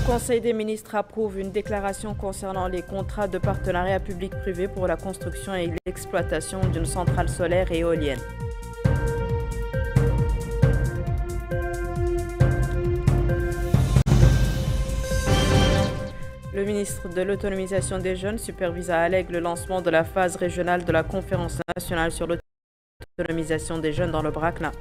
Conseil des ministres approuve une déclaration concernant les contrats de partenariat public-privé pour la construction et l'exploitation d'une centrale solaire et éolienne. Le ministre de l'Autonomisation des jeunes supervise à Alleg le lancement de la phase régionale de la conférence nationale sur l'autonomisation des jeunes dans le Brakna.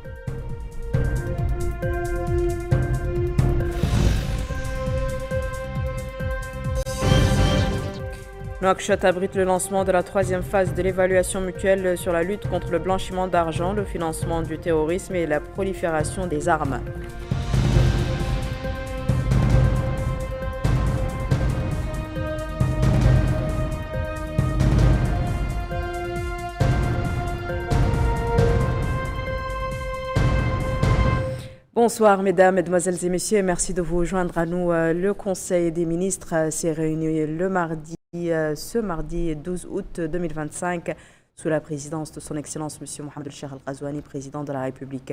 Nouakchott abrite le lancement de la troisième phase de l'évaluation mutuelle sur la lutte contre le blanchiment d'argent, le financement du terrorisme et la prolifération des armes. Bonsoir mesdames, mesdemoiselles et messieurs, merci de vous joindre à nous. Le Conseil des ministres s'est réuni ce mardi 12 août 2025 sous la présidence de son Excellence M. Mohamed El-Cheikh Al-Ghazouani, président de la République.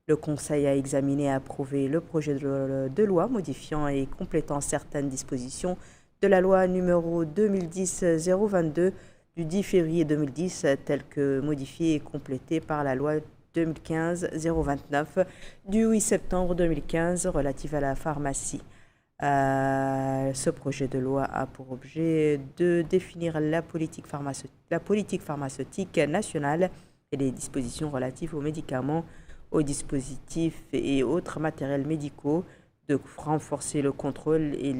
Le Conseil a examiné et approuvé le projet de loi modifiant et complétant certaines dispositions de la loi numéro 2010-022 du 10 février 2010, telle que modifiée et complétée par la loi 2015-029 du 8 septembre 2015 relative à la pharmacie. Ce projet de loi a pour objet de définir la politique pharmaceutique nationale et les dispositions relatives aux médicaments, aux dispositifs et autres matériels médicaux, de renforcer le contrôle et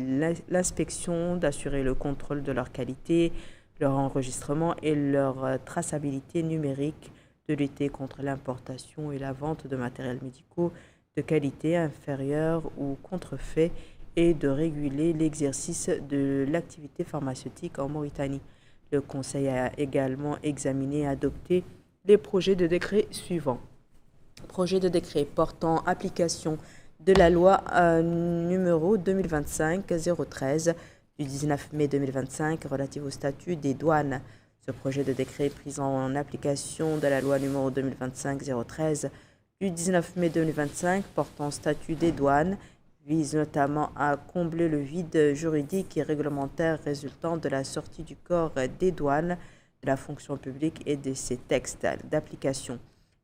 l'inspection, d'assurer le contrôle de leur qualité, leur enregistrement et leur traçabilité numérique, de lutter contre l'importation et la vente de matériels médicaux de qualité inférieure ou contrefait et de réguler l'exercice de l'activité pharmaceutique en Mauritanie. Le Conseil a également examiné et adopté les projets de décret suivants. Projet de décret portant application de la loi numéro 2025-013 du 19 mai 2025 relative au statut des douanes. Ce projet de décret pris en application de la loi numéro 2025-013 du 19 mai 2025 portant statut des douanes vise notamment à combler le vide juridique et réglementaire résultant de la sortie du corps des douanes, de la fonction publique et de ses textes d'application.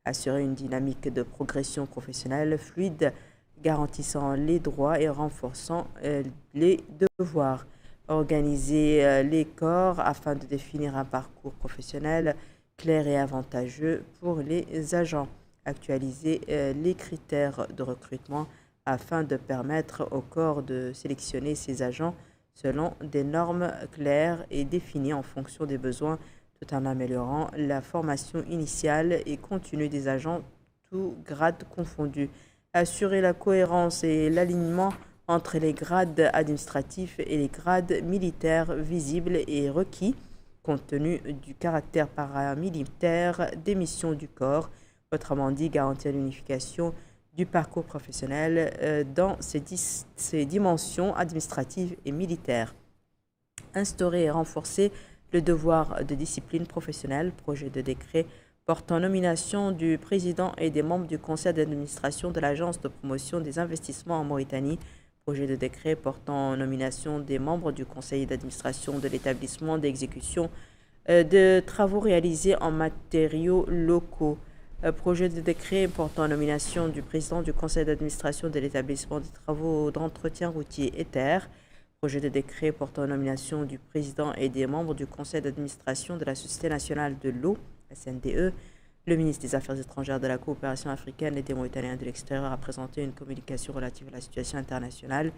Assurer une dynamique de progression professionnelle fluide, garantissant les droits et renforçant les devoirs. Organiser les corps afin de définir un parcours professionnel clair et avantageux pour les agents. Actualiser les critères de recrutement afin de permettre au corps de sélectionner ses agents selon des normes claires et définies en fonction des besoins, tout en améliorant la formation initiale et continue des agents, tous grades confondus. Assurer la cohérence et l'alignement entre les grades administratifs et les grades militaires visibles et requis, compte tenu du caractère paramilitaire des missions du corps, autrement dit garantir l'unification du parcours professionnel dans ses dimensions administratives et militaires. Instaurer et renforcer le devoir de discipline professionnelle, projet de décret portant nomination du président et des membres du conseil d'administration de l'Agence de promotion des investissements en Mauritanie, projet de décret portant nomination des membres du conseil d'administration de l'établissement d'exécution de travaux réalisés en matériaux locaux. Projet de décret portant nomination du président du conseil d'administration de l'établissement des travaux d'entretien routier ETER. Projet de décret portant nomination du président et des membres du conseil d'administration de la Société nationale de l'eau, SNDE. Le ministre des Affaires étrangères, de la coopération africaine et des Mauritaniens de l'extérieur a présenté une communication relative à la situation internationale.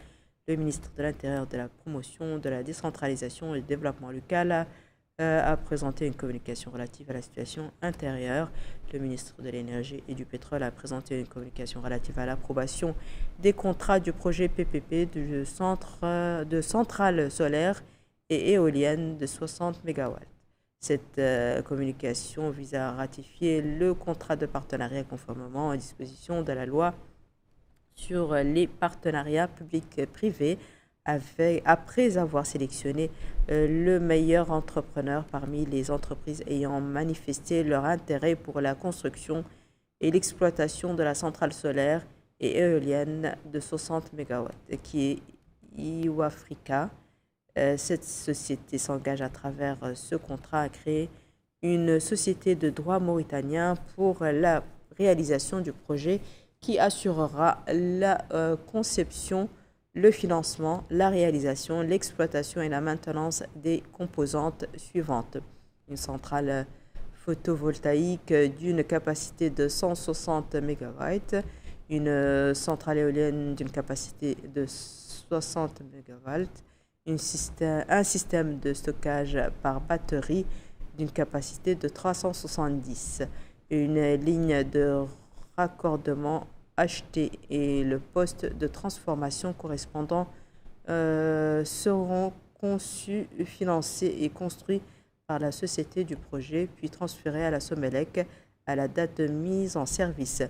Le ministre de l'Intérieur, de la promotion, de la décentralisation et du développement local a présenté une communication relative à la situation intérieure. Le ministre de l'Énergie et du Pétrole a présenté une communication relative à l'approbation des contrats du projet PPP de centrales solaires et éoliennes de 60 MW. Cette communication vise à ratifier le contrat de partenariat conformément aux dispositions de la loi sur les partenariats publics-privés après avoir sélectionné le meilleur entrepreneur parmi les entreprises ayant manifesté leur intérêt pour la construction et l'exploitation de la centrale solaire et éolienne de 60 MW qui Iwafrika. Cette société s'engage à travers ce contrat à créer une société de droit mauritanien pour la réalisation du projet qui assurera la conception, le financement, la réalisation, l'exploitation et la maintenance des composantes suivantes. Une centrale photovoltaïque d'une capacité de 160 MW, une centrale éolienne d'une capacité de 60 MW, un système de stockage par batterie d'une capacité de 370, une ligne de raccordement acheté et le poste de transformation correspondant seront conçus, financés et construits par la société du projet, puis transférés à la Somelec à la date de mise en service.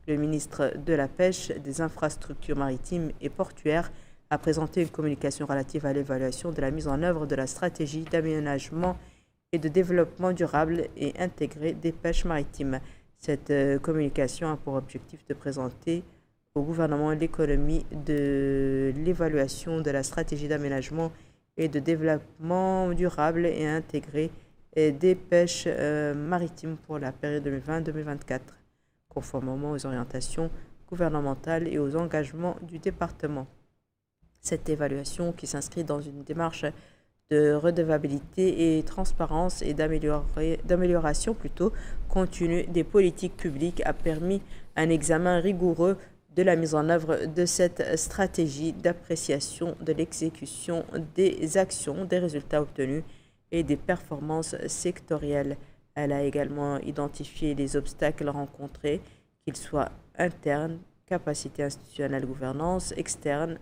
Le ministre de la Pêche, des Infrastructures maritimes et portuaires a présenté une communication relative à l'évaluation de la mise en œuvre de la stratégie d'aménagement et de développement durable et intégré des pêches maritimes. Cette communication a pour objectif de présenter au gouvernement l'économie de l'évaluation de la stratégie d'aménagement et de développement durable et intégré des pêches maritimes pour la période 2020-2024, conformément aux orientations gouvernementales et aux engagements du département. Cette évaluation, qui s'inscrit dans une démarche de redevabilité et transparence et d'amélioration continue des politiques publiques, a permis un examen rigoureux de la mise en œuvre de cette stratégie d'appréciation de l'exécution des actions, des résultats obtenus et des performances sectorielles. Elle a également identifié les obstacles rencontrés, qu'ils soient internes, capacité institutionnelle, gouvernance, externe,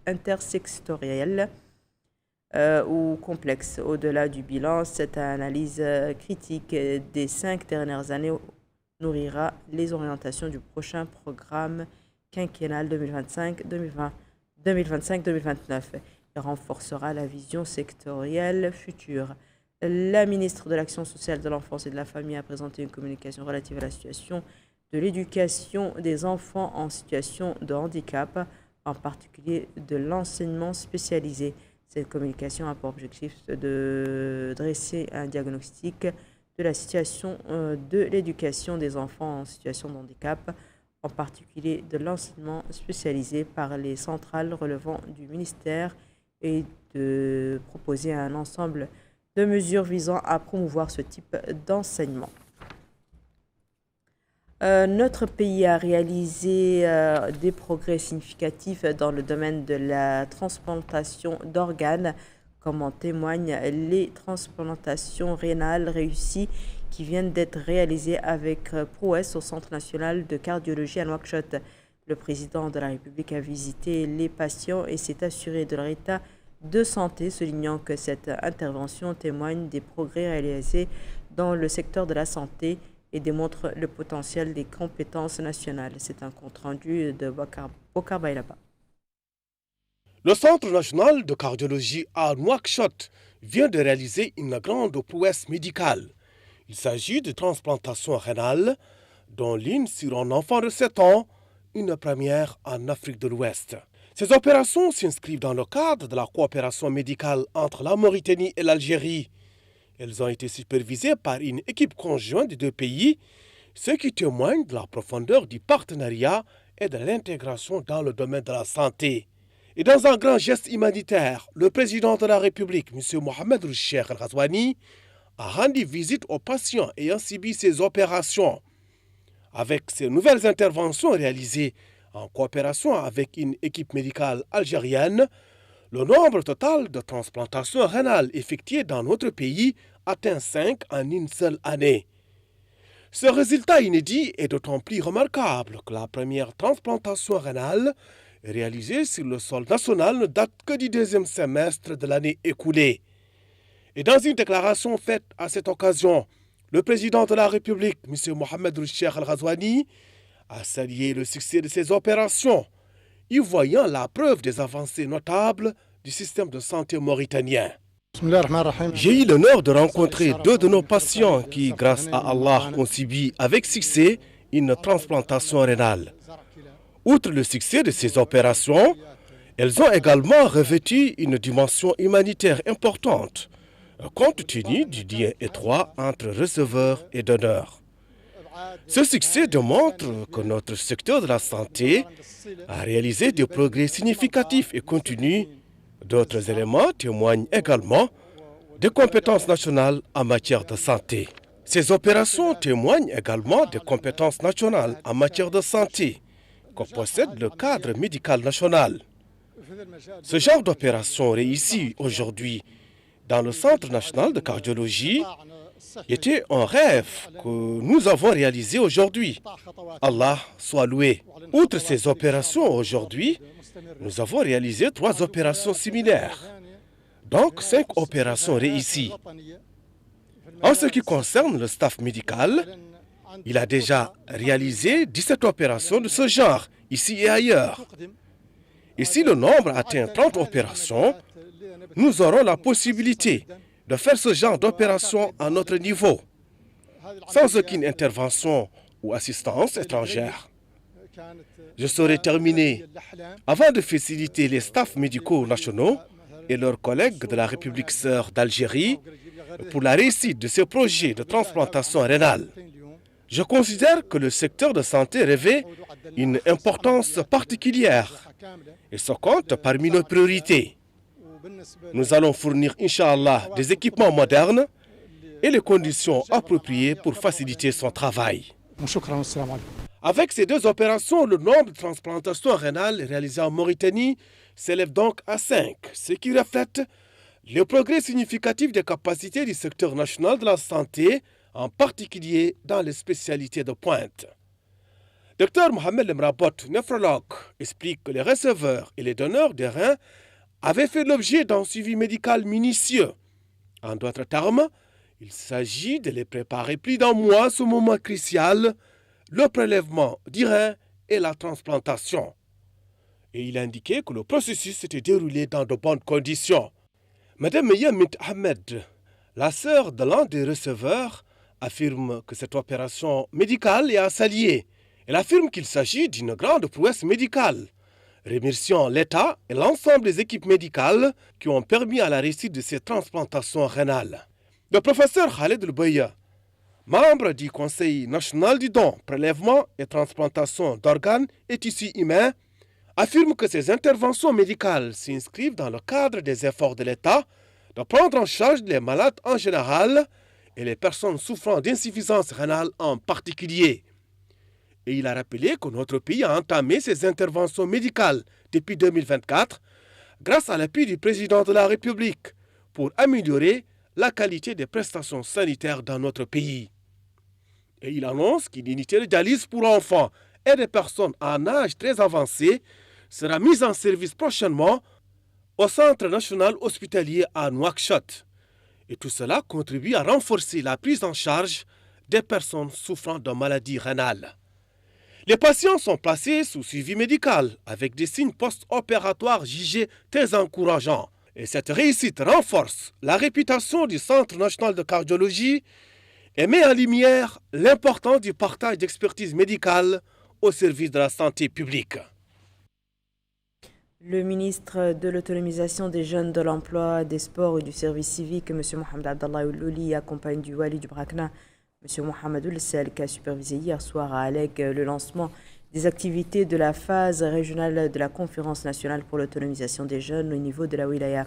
intersectorielle ou complexe. Au-delà du bilan, cette analyse critique des 5 dernières années nourrira les orientations du prochain programme quinquennal 2025-2029 et renforcera la vision sectorielle future. La ministre de l'Action sociale, de l'Enfance et de la Famille a présenté une communication relative à la situation de l'éducation des enfants en situation de handicap, en particulier de l'enseignement spécialisé. Cette communication a pour objectif de dresser un diagnostic de la situation de l'éducation des enfants en situation de handicap, en particulier de l'enseignement spécialisé par les centrales relevant du ministère et de proposer un ensemble de mesures visant à promouvoir ce type d'enseignement. Notre pays a réalisé des progrès significatifs dans le domaine de la transplantation d'organes, comme en témoignent les transplantations rénales réussies qui viennent d'être réalisées avec prouesse au Centre national de cardiologie à Nouakchott. Le président de la République a visité les patients et s'est assuré de leur état de santé, soulignant que cette intervention témoigne des progrès réalisés dans le secteur de la santé et démontre le potentiel des compétences nationales. C'est un compte-rendu de Bokar Bailaba. Le Centre national de cardiologie à Nouakchott vient de réaliser une grande prouesse médicale. Il s'agit de transplantation rénale, dont l'une sur un enfant de 7 ans, une première en Afrique de l'Ouest. Ces opérations s'inscrivent dans le cadre de la coopération médicale entre la Mauritanie et l'Algérie. Elles ont été supervisées par une équipe conjointe des deux pays, ce qui témoigne de la profondeur du partenariat et de l'intégration dans le domaine de la santé. Et dans un grand geste humanitaire, le président de la République, M. Mohamed Cheikh El Ghazouani, a rendu visite aux patients ayant subi ces opérations. Avec ces nouvelles interventions réalisées en coopération avec une équipe médicale algérienne, le nombre total de transplantations rénales effectuées dans notre pays atteint 5 en une seule année. Ce résultat inédit est d'autant plus remarquable que la première transplantation rénale réalisée sur le sol national ne date que du deuxième semestre de l'année écoulée. Et dans une déclaration faite à cette occasion, le président de la République, M. Mohamed Cheikh El Ghazouani, a salué le succès de ces opérations, y voyant la preuve des avancées notables du système de santé mauritanien. J'ai eu l'honneur de rencontrer 2 de nos patients qui, grâce à Allah, ont subi avec succès une transplantation rénale. Outre le succès de ces opérations, Elles ont également revêtu une dimension humanitaire importante, compte tenu du lien étroit entre receveurs et donneurs. Ce succès démontre que notre secteur de la santé a réalisé des progrès significatifs et continus. D'autres éléments témoignent également des compétences nationales en matière de santé. Ces opérations témoignent également des compétences nationales en matière de santé que possède le cadre médical national. Ce genre d'opération réussie aujourd'hui dans le Centre national de cardiologie était un rêve que nous avons réalisé aujourd'hui. Allah soit loué. Outre ces opérations aujourd'hui, nous avons réalisé 3 opérations similaires, donc 5 opérations réussies. En ce qui concerne le staff médical, il a déjà réalisé 17 opérations de ce genre, ici et ailleurs. Et si le nombre atteint 30 opérations, nous aurons la possibilité de faire ce genre d'opération à notre niveau, sans aucune intervention ou assistance étrangère. Je saurais terminer avant de féliciter les staffs médicaux nationaux et leurs collègues de la République sœur d'Algérie pour la réussite de ces projets de transplantation rénale. Je considère que le secteur de santé revêt une importance particulière et se compte parmi nos priorités. Nous allons fournir, Inch'Allah, des équipements modernes et les conditions appropriées pour faciliter son travail. Avec ces 2 opérations, le nombre de transplantations rénales réalisées en Mauritanie s'élève donc à 5, ce qui reflète le progrès significatif des capacités du secteur national de la santé, en particulier dans les spécialités de pointe. Dr Mohamed Lemrabot, néphrologue, explique que les receveurs et les donneurs de reins avaient fait l'objet d'un suivi médical minutieux. En d'autres termes, il s'agit de les préparer plus d'un mois à ce moment crucial, le prélèvement du rein et la transplantation. Et il a indiqué que le processus s'était déroulé dans de bonnes conditions. Madame Yamit Ahmed, la sœur de l'un des receveurs, affirme que cette opération médicale est à saluer. Elle affirme qu'il s'agit d'une grande prouesse médicale. Remercions l'État et l'ensemble des équipes médicales qui ont permis à la réussite de ces transplantations rénales. Le professeur Khaled El-Bouya, membre du Conseil national du don, prélèvement et transplantation d'organes et tissus humains, affirme que ces interventions médicales s'inscrivent dans le cadre des efforts de l'État de prendre en charge les malades en général et les personnes souffrant d'insuffisance rénale en particulier. Et il a rappelé que notre pays a entamé ses interventions médicales depuis 2024 grâce à l'appui du président de la République pour améliorer la qualité des prestations sanitaires dans notre pays. Et il annonce qu'une unité de dialyse pour enfants et des personnes en âge très avancé sera mise en service prochainement au Centre national hospitalier à Nouakchott. Et tout cela contribue à renforcer la prise en charge des personnes souffrant de maladies rénales. Les patients sont placés sous suivi médical avec des signes post-opératoires jugés très encourageants. Et cette réussite renforce la réputation du Centre national de cardiologie et met en lumière l'importance du partage d'expertise médicale au service de la santé publique. Le ministre de l'autonomisation des jeunes, de l'emploi, des sports et du service civique, M. Mohamed Abdallah Oulouli, accompagne du Wali du Brakna, M. Mohamed Oulsel, qui a supervisé hier soir à Alec le lancement des activités de la phase régionale de la conférence nationale pour l'autonomisation des jeunes au niveau de la wilaya.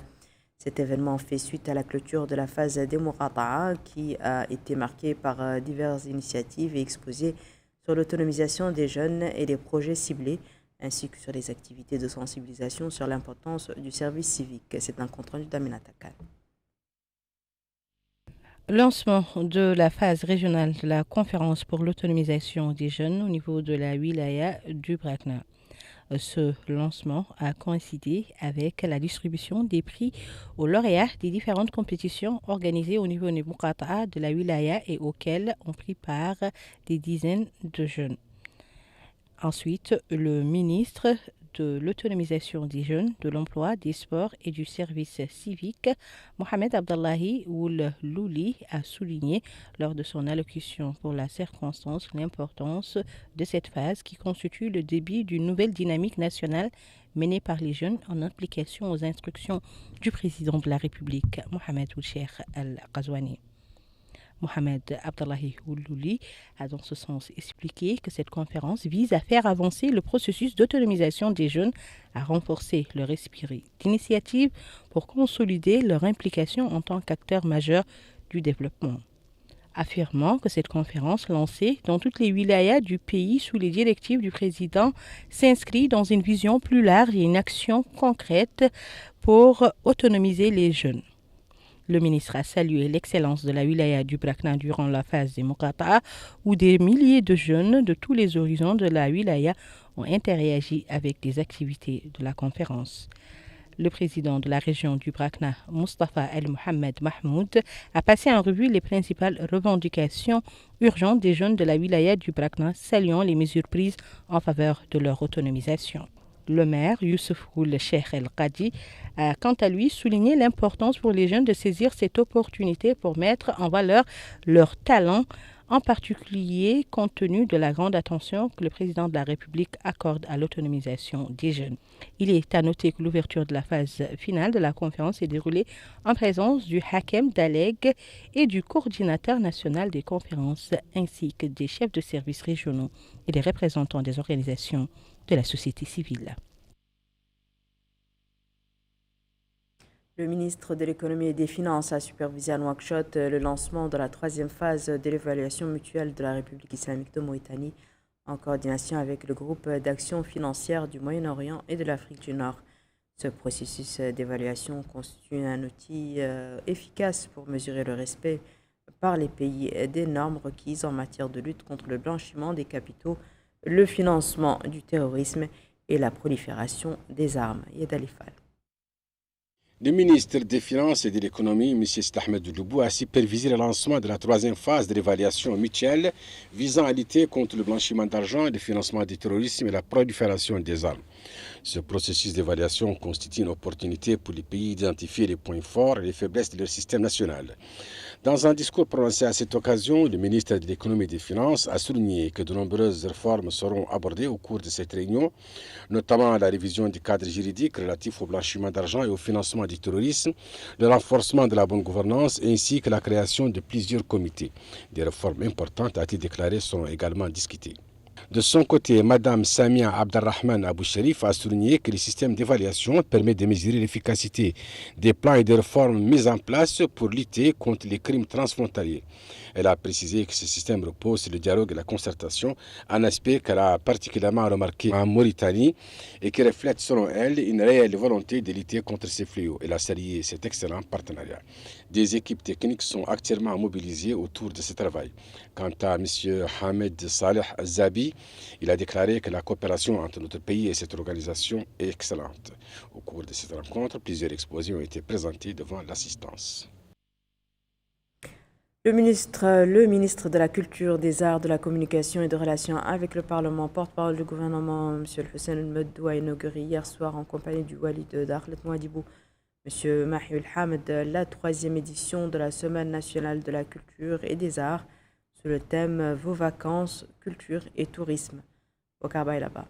Cet événement fait suite à la clôture de la phase des Mourata'a qui a été marquée par diverses initiatives et exposées sur l'autonomisation des jeunes et les projets ciblés, ainsi que sur les activités de sensibilisation sur l'importance du service civique. C'est un compte rendu d'Amina Takal. Lancement de la phase régionale de la conférence pour l'autonomisation des jeunes au niveau de la wilaya du Brakna. Ce lancement a coïncidé avec la distribution des prix aux lauréats des différentes compétitions organisées au niveau des Moukata de la wilaya et auxquelles ont pris part des dizaines de jeunes. Ensuite, le ministre de l'autonomisation des jeunes, de l'emploi, des sports et du service civique, Mohamed Abdallahi Ould Louli a souligné lors de son allocution pour la circonstance l'importance de cette phase qui constitue le début d'une nouvelle dynamique nationale menée par les jeunes en application aux instructions du président de la République, Mohamed Ould Cheikh Al-Ghazouani. Mohamed Abdallahi Ould Louli a dans ce sens expliqué que cette conférence vise à faire avancer le processus d'autonomisation des jeunes, à renforcer leur esprit d'initiative pour consolider leur implication en tant qu'acteurs majeurs du développement. Affirmant que cette conférence lancée dans toutes les wilayas du pays sous les directives du président s'inscrit dans une vision plus large et une action concrète pour autonomiser les jeunes. Le ministre a salué l'excellence de la wilaya du Brakna durant la phase des Mokata, où des milliers de jeunes de tous les horizons de la wilaya ont interagi avec des activités de la conférence. Le président de la région du Brakna, Mustafa El Mohamed Mahmoud, a passé en revue les principales revendications urgentes des jeunes de la wilaya du Brakna, saluant les mesures prises en faveur de leur autonomisation. Le maire, Youssouf Ould Cheikh El Qadi, a quant à lui souligné l'importance pour les jeunes de saisir cette opportunité pour mettre en valeur leurs talents, en particulier compte tenu de la grande attention que le président de la République accorde à l'autonomisation des jeunes. Il est à noter que l'ouverture de la phase finale de la conférence s'est déroulée en présence du Hakem d'Aleg et du coordinateur national des conférences, ainsi que des chefs de services régionaux et des représentants des organisations de la société civile. Le ministre de l'Économie et des Finances a supervisé à Nouakchott le lancement de la troisième phase de l'évaluation mutuelle de la République islamique de Mauritanie en coordination avec le groupe d'action financière du Moyen-Orient et de l'Afrique du Nord. Ce processus d'évaluation constitue un outil efficace pour mesurer le respect par les pays des normes requises en matière de lutte contre le blanchiment des capitaux, le financement du terrorisme et la prolifération des armes. Yed Alifal. Le ministre des Finances et de l'Économie, M. Ahmed Loubou, a supervisé le lancement de la troisième phase de l'évaluation mutuelle visant à lutter contre le blanchiment d'argent, le financement du terrorisme et la prolifération des armes. Ce processus d'évaluation constitue une opportunité pour les pays d'identifier les points forts et les faiblesses de leur système national. Dans un discours prononcé à cette occasion, le ministre de l'Économie et des Finances a souligné que de nombreuses réformes seront abordées au cours de cette réunion, notamment la révision du cadre juridique relatif au blanchiment d'argent et au financement du terrorisme, le renforcement de la bonne gouvernance ainsi que la création de plusieurs comités. Des réformes importantes, a été déclaré, seront également discutées. De son côté, Mme Samia Abdelrahman Abou Sharif a souligné que le système d'évaluation permet de mesurer l'efficacité des plans et des réformes mis en place pour lutter contre les crimes transfrontaliers. Elle a précisé que ce système repose sur le dialogue et la concertation, un aspect qu'elle a particulièrement remarqué en Mauritanie et qui reflète selon elle une réelle volonté de lutter contre ces fléaux. Elle a salué cet excellent partenariat. Des équipes techniques sont actuellement mobilisées autour de ce travail. Quant à M. Hamed Saleh Zabi, il a déclaré que la coopération entre notre pays et cette organisation est excellente. Au cours de cette rencontre, plusieurs exposés ont été présentés devant l'assistance. Le ministre de la Culture, des Arts, de la Communication et de Relations avec le Parlement, porte-parole du gouvernement, M. Hussein El-Meddou, a inauguré hier soir en compagnie du Wali de Dakhlet Nouadhibou, M. Mahi Hamed, la troisième édition de la Semaine nationale de la culture et des arts sous le thème Vos vacances, culture et tourisme. Au là-bas.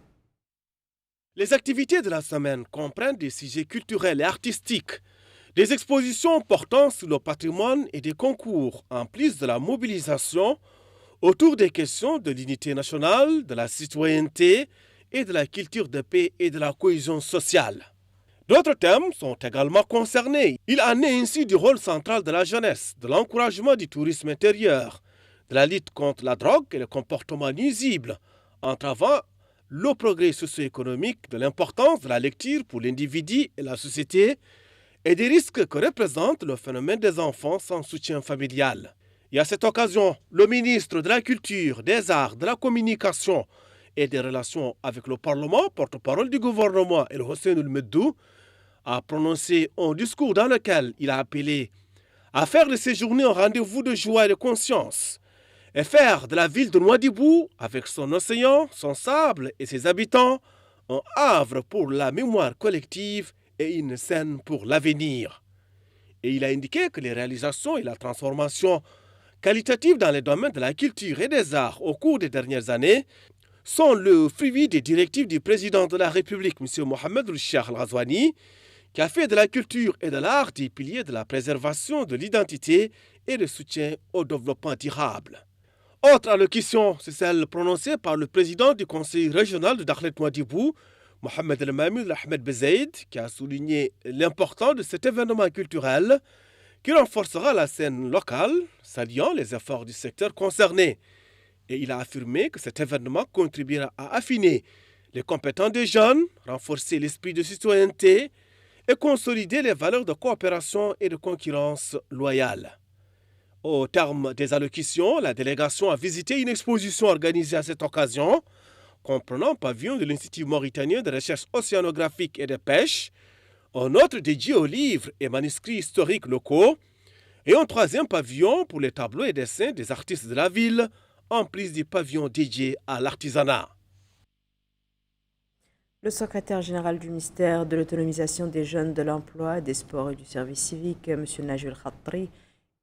Les activités de la semaine comprennent des sujets culturels et artistiques, des expositions portant sur le patrimoine et des concours, en plus de la mobilisation autour des questions de l'unité nationale, de la citoyenneté et de la culture de paix et de la cohésion sociale. D'autres thèmes sont également concernés. Il en est ainsi du rôle central de la jeunesse, de l'encouragement du tourisme intérieur, de la lutte contre la drogue et le comportement nuisible, entravant le progrès socio-économique, de l'importance de la lecture pour l'individu et la société, et des risques que représente le phénomène des enfants sans soutien familial. Et à cette occasion, le ministre de la Culture, des Arts, de la Communication et des Relations avec le Parlement, porte-parole du gouvernement, El Hussein El-Meddou, a prononcé un discours dans lequel il a appelé à faire de ces journées un rendez-vous de joie et de conscience et faire de la ville de Nouadhibou, avec son océan, son sable et ses habitants, un havre pour la mémoire collective et une scène pour l'avenir. Et il a indiqué que les réalisations et la transformation qualitative dans les domaines de la culture et des arts au cours des dernières années sont le fruit des directives du président de la République, M. Mohamed Cheikh Al-Ghazouani, qui a fait de la culture et de l'art des piliers de la préservation de l'identité et de soutien au développement durable. Autre allocution, c'est celle prononcée par le président du conseil régional de Dakhlet Nouadhibou, Mohamed El Mahmoud Ahmed Bezaïd, qui a souligné l'importance de cet événement culturel qui renforcera la scène locale, saluant les efforts du secteur concerné. Et il a affirmé que cet événement contribuera à affiner les compétences des jeunes, renforcer l'esprit de citoyenneté et consolider les valeurs de coopération et de concurrence loyale. Au terme des allocutions, la délégation a visité une exposition organisée à cette occasion, comprenant un pavillon de l'Institut mauritanien de recherche océanographique et de pêche, un autre dédié aux livres et manuscrits historiques locaux, et un troisième pavillon pour les tableaux et dessins des artistes de la ville, en plus du pavillon dédié à l'artisanat. Le secrétaire général du ministère de l'autonomisation des jeunes, de l'emploi, des sports et du service civique, M. Najul Khatri,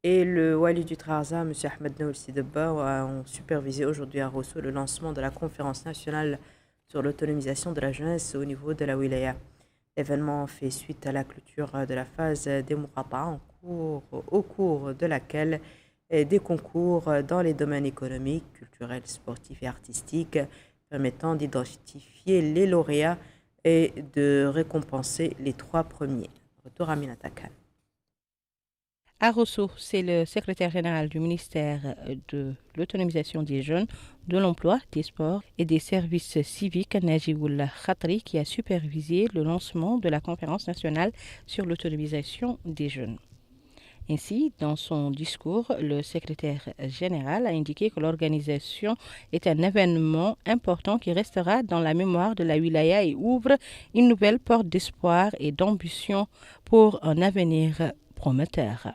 et le Wali du Trarza, M. Ahmed Naoul Sideba, ont supervisé aujourd'hui à Rosso le lancement de la conférence nationale sur l'autonomisation de la jeunesse au niveau de la wilaya. L'événement fait suite à la clôture de la phase des Mourata au cours de laquelle des concours dans les domaines économiques, culturels, sportifs et artistiques permettant d'identifier les lauréats et de récompenser les 3 premiers. Retour à Minatakan. À Rosso, c'est le secrétaire général du ministère de l'autonomisation des jeunes, de l'emploi, des sports et des services civiques, Najiboullah Khatri, qui a supervisé le lancement de la conférence nationale sur l'autonomisation des jeunes. Ainsi, dans son discours, le secrétaire général a indiqué que l'organisation est un événement important qui restera dans la mémoire de la wilaya et ouvre une nouvelle porte d'espoir et d'ambition pour un avenir prometteur.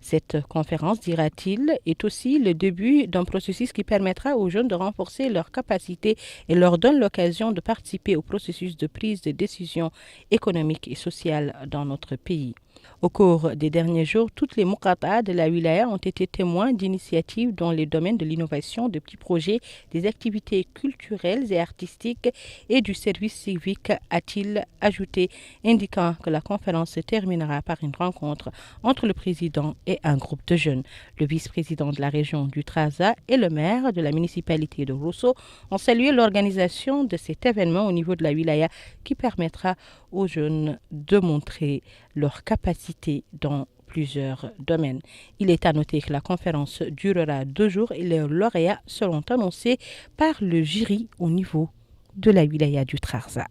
Cette conférence, dira-t-il, est aussi le début d'un processus qui permettra aux jeunes de renforcer leurs capacités et leur donne l'occasion de participer au processus de prise de décision économique et sociale dans notre pays. Au cours des derniers jours, toutes les Moukata de la wilaya ont été témoins d'initiatives dans les domaines de l'innovation, de petits projets, des activités culturelles et artistiques et du service civique, a-t-il ajouté, indiquant que la conférence se terminera par une rencontre entre le président et un groupe de jeunes. Le vice-président de la région du Trarza et le maire de la municipalité de Rosso ont salué l'organisation de cet événement au niveau de la wilaya qui permettra aux jeunes de montrer leur capacité dans plusieurs domaines. Il est à noter que la conférence durera 2 jours et les lauréats seront annoncés par le jury au niveau de la wilaya du Trarza.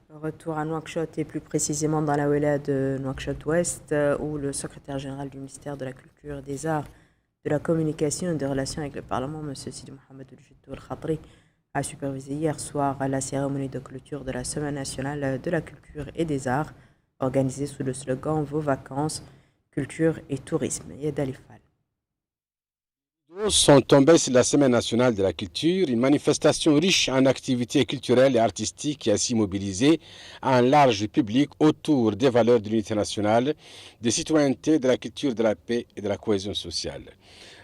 Retour à Nouakchott et plus précisément dans la wilaya de Nouakchott-Ouest où le secrétaire général du ministère de la Culture, des Arts, de la Communication et des Relations avec le Parlement, M. Sidi Mohamed El Khatri, a supervisé hier soir la cérémonie de clôture de la Semaine nationale de la culture et des arts, organisée sous le slogan Vos vacances, culture et tourisme. Yedalifal. Sont tombés sur la Semaine nationale de la culture, une manifestation riche en activités culturelles et artistiques qui a ainsi mobilisé un large public autour des valeurs de l'unité nationale, des citoyennetés, de la culture, de la paix et de la cohésion sociale.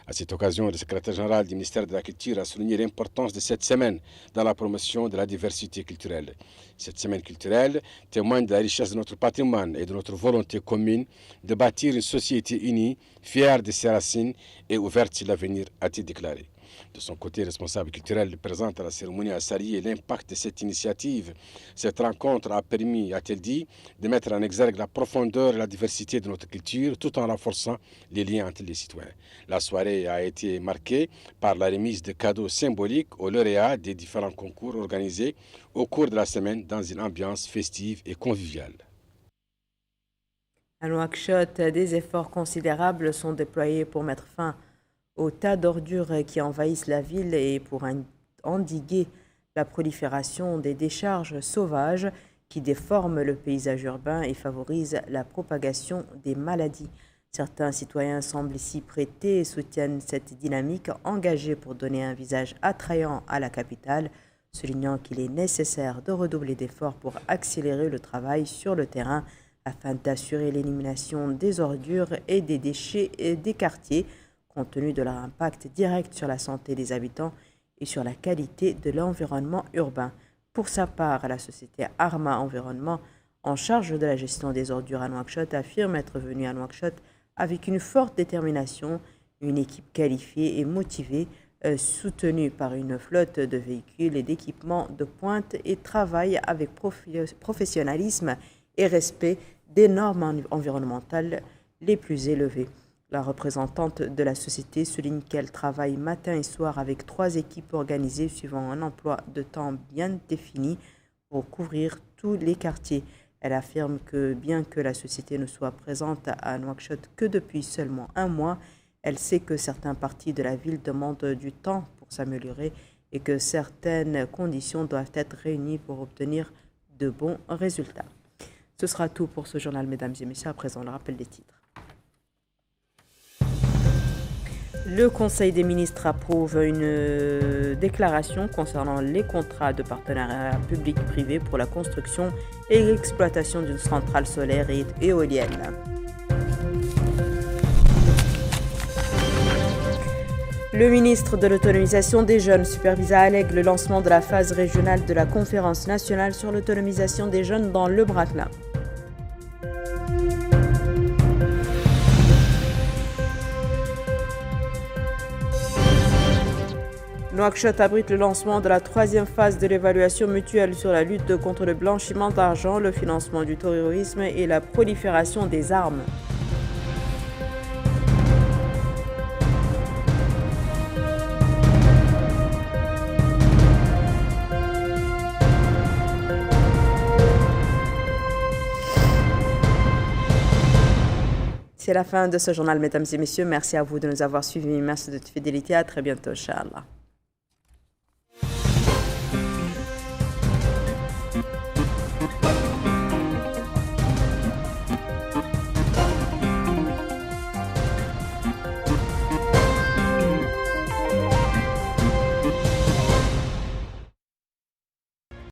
À cette occasion, le secrétaire général du ministère de la Culture a souligné l'importance de cette semaine dans la promotion de la diversité culturelle. Cette semaine culturelle témoigne de la richesse de notre patrimoine et de notre volonté commune de bâtir une société unie, fière de ses racines et ouverte sur l'avenir, a-t-il déclaré. De son côté, responsable culturel présent à la cérémonie a salué l'impact de cette initiative. Cette rencontre a permis, a-t-il dit, de mettre en exergue la profondeur et la diversité de notre culture tout en renforçant les liens entre les citoyens. La soirée a été marquée par la remise de cadeaux symboliques aux lauréats des différents concours organisés au cours de la semaine dans une ambiance festive et conviviale. À Nouakchott, des efforts considérables sont déployés pour mettre fin aux tas d'ordures qui envahissent la ville et pour endiguer la prolifération des décharges sauvages qui déforment le paysage urbain et favorisent la propagation des maladies. Certains citoyens semblent s'y prêter et soutiennent cette dynamique engagée pour donner un visage attrayant à la capitale soulignant qu'il est nécessaire de redoubler d'efforts pour accélérer le travail sur le terrain afin d'assurer l'élimination des ordures et des déchets des quartiers, compte tenu de leur impact direct sur la santé des habitants et sur la qualité de l'environnement urbain. Pour sa part, la société Arma Environnement, en charge de la gestion des ordures à Nouakchott, affirme être venue à Nouakchott avec une forte détermination, une équipe qualifiée et motivée, soutenue par une flotte de véhicules et d'équipements de pointe et travaille avec professionnalisme et respect des normes environnementales les plus élevées. La représentante de la société souligne qu'elle travaille matin et soir avec 3 équipes organisées suivant un emploi de temps bien défini pour couvrir tous les quartiers. Elle affirme que bien que la société ne soit présente à Nouakchott que depuis seulement 1 mois, elle sait que certaines parties de la ville demandent du temps pour s'améliorer et que certaines conditions doivent être réunies pour obtenir de bons résultats. Ce sera tout pour ce journal, mesdames et messieurs. À présent, le rappel des titres. Le Conseil des ministres approuve une déclaration concernant les contrats de partenariat public-privé pour la construction et l'exploitation d'une centrale solaire et éolienne. Le ministre de l'Autonomisation des Jeunes supervisa à Alleg le lancement de la phase régionale de la Conférence nationale sur l'autonomisation des jeunes dans le Brakna. Nouakchott abrite le lancement de la 3e phase de l'évaluation mutuelle sur la lutte contre le blanchiment d'argent, le financement du terrorisme et la prolifération des armes. C'est la fin de ce journal, mesdames et messieurs. Merci à vous de nous avoir suivis. Merci de votre fidélité. À très bientôt, Inch'Allah.